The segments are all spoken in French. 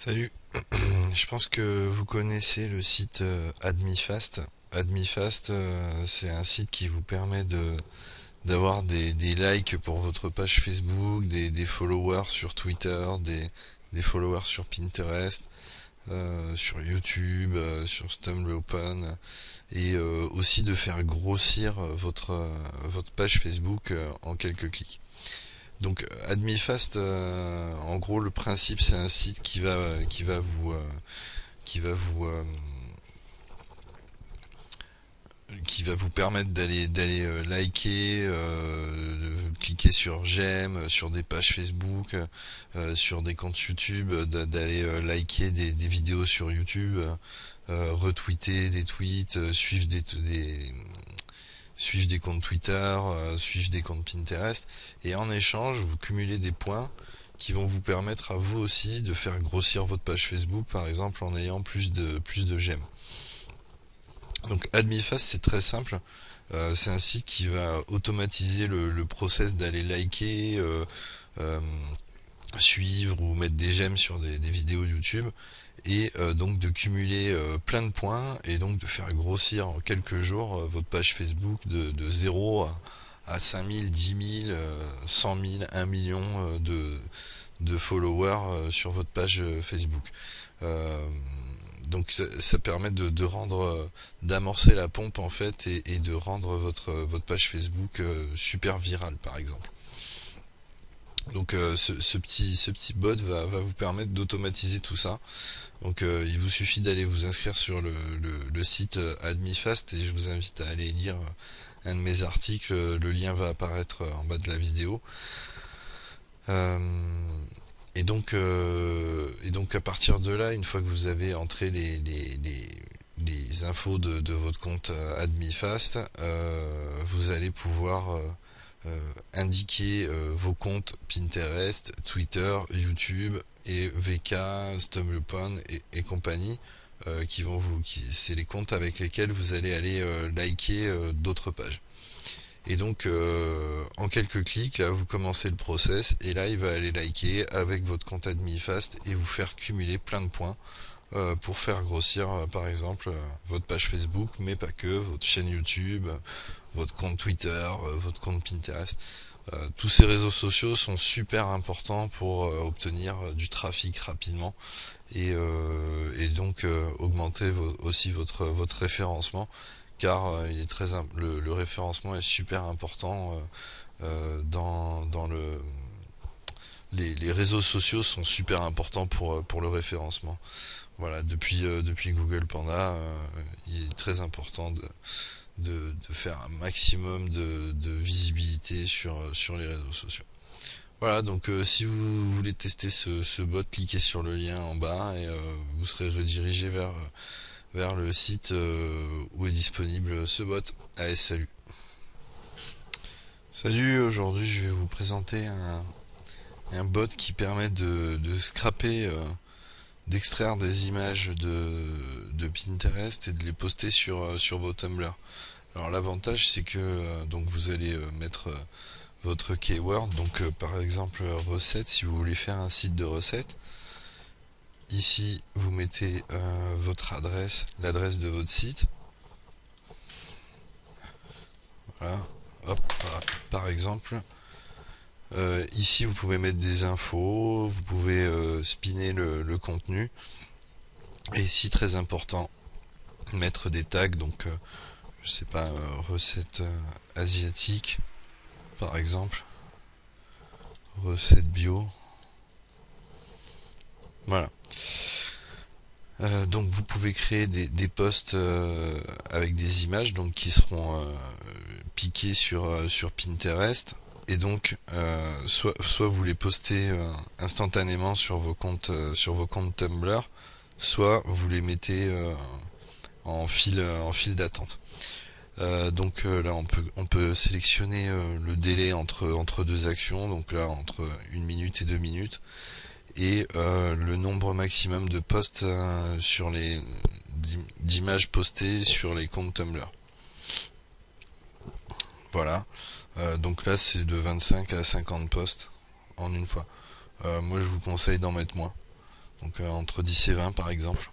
Salut, je pense que vous connaissez le site AdmiFast. AdmiFast, c'est un site qui vous permet d'avoir des likes pour votre page Facebook, des followers sur Twitter, des followers sur Pinterest, sur YouTube, sur StumbleUpon, et aussi de faire grossir votre page Facebook en quelques clics. Donc AdmiFast, en gros le principe c'est un site qui va vous qui va vous permettre d'aller liker, de cliquer sur j'aime sur des pages Facebook, sur des comptes YouTube, d'aller liker des vidéos sur YouTube, retweeter des tweets, suivre des comptes Twitter, suivre des comptes Pinterest, et en échange, vous cumulez des points qui vont vous permettre à vous aussi de faire grossir votre page Facebook, par exemple en ayant plus de j'aime. Donc AdmiFast, c'est très simple. C'est un site qui va automatiser le process d'aller liker, euh, suivre ou mettre des j'aime sur des vidéos YouTube, et donc de cumuler plein de points, et donc de faire grossir en quelques jours votre page Facebook de 0 à 5000, 10 000, 100 000, 1 million de followers sur votre page Facebook. Euh, donc ça permet de rendre, d'amorcer la pompe en fait, et de rendre votre page Facebook super virale par exemple. Donc ce petit bot va vous permettre d'automatiser tout ça. Donc il vous suffit d'aller vous inscrire sur le site AdmiFast, et je vous invite à aller lire un de mes articles. Le lien va apparaître en bas de la vidéo. Euh, et donc à partir de là, une fois que vous avez entré les infos de votre compte AdmiFast, vous allez pouvoir indiquer vos comptes Pinterest, Twitter, YouTube et VK, StumbleUpon et compagnie, c'est les comptes avec lesquels vous allez aller liker d'autres pages. Et donc en quelques clics, là vous commencez le process, et là il va aller liker avec votre compte AdmiFast et vous faire cumuler plein de points pour faire grossir par exemple votre page Facebook, mais pas que, votre chaîne YouTube, votre compte Twitter, votre compte Pinterest. Tous ces réseaux sociaux sont super importants pour obtenir du trafic rapidement, et donc augmenter aussi votre référencement, car il est le référencement est super important dans les réseaux sociaux sont super importants pour le référencement. Voilà, depuis Google Panda, il est très important de faire un maximum de visibilité sur les réseaux sociaux. Voilà, donc si vous voulez tester ce bot, cliquez sur le lien en bas, et vous serez redirigé vers le site où est disponible ce bot. Allez, salut. Salut, aujourd'hui je vais vous présenter un bot qui permet de scraper, d'extraire des images de Pinterest et de les poster sur vos Tumblr. Alors l'avantage c'est que donc vous allez mettre votre keyword, donc par exemple recette, si vous voulez faire un site de recettes. Ici vous mettez votre adresse, l'adresse de votre site. Voilà, hop, voilà, par exemple. Ici vous pouvez mettre des infos, vous pouvez spinner le contenu, et ici très important, mettre des tags, donc je sais pas, recette asiatique par exemple, recette bio, voilà. Donc vous pouvez créer des posts avec des images donc qui seront piquées sur Pinterest, et donc soit vous les postez instantanément sur vos comptes Tumblr, soit vous les mettez en file d'attente. Donc là on peut sélectionner le délai entre deux actions, donc là entre 1 minute et 2 minutes, et le nombre maximum de posts d'images postées sur les comptes Tumblr. Voilà. Donc là c'est de 25 à 50 posts en une fois. Moi je vous conseille d'en mettre moins. donc entre 10 et 20 par exemple.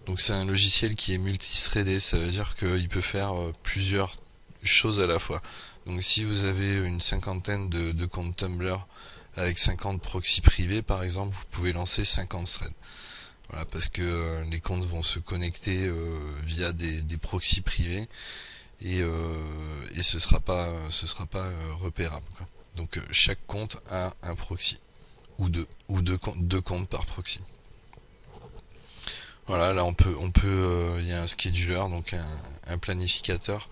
Donc c'est un logiciel qui est multithreadé, ça veut dire qu'il peut faire plusieurs choses à la fois. Donc si vous avez une cinquantaine de comptes Tumblr avec 50 proxys privés par exemple, vous pouvez lancer 50 threads. Voilà, parce que les comptes vont se connecter via des proxys privés et ce sera pas repérable, quoi. Donc chaque compte a un proxy ou deux comptes par proxy. Voilà, là il y a un scheduler, donc un planificateur.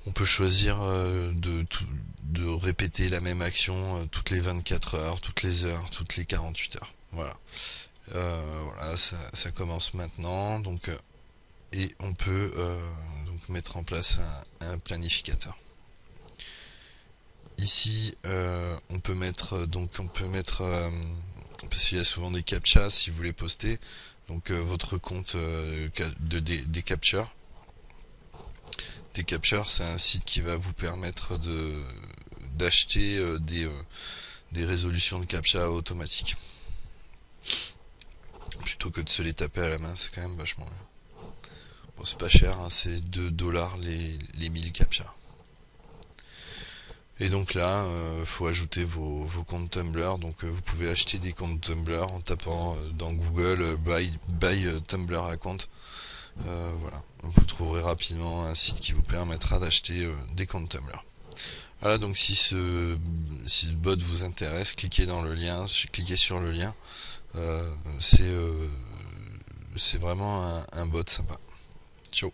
On peut choisir de répéter la même action toutes les 24 heures, toutes les heures, toutes les 48 heures. Voilà. Voilà, ça commence maintenant, et on peut donc mettre en place un planificateur. Ici, on peut mettre parce qu'il y a souvent des captchas si vous les postez, donc votre compte des captures. Des captures, c'est un site qui va vous permettre d'acheter des résolutions de captcha automatiques. Plutôt que de se les taper à la main, c'est quand même vachement bien. Bon, c'est pas cher, hein, c'est 2$ les 1000 captcha. Et donc là, faut ajouter vos comptes Tumblr. Donc vous pouvez acheter des comptes Tumblr en tapant dans Google buy Tumblr account. Voilà, vous trouverez rapidement un site qui vous permettra d'acheter des comptes Tumblr. Voilà, donc si le bot vous intéresse, cliquez sur le lien. C'est vraiment un bot sympa. Ciao.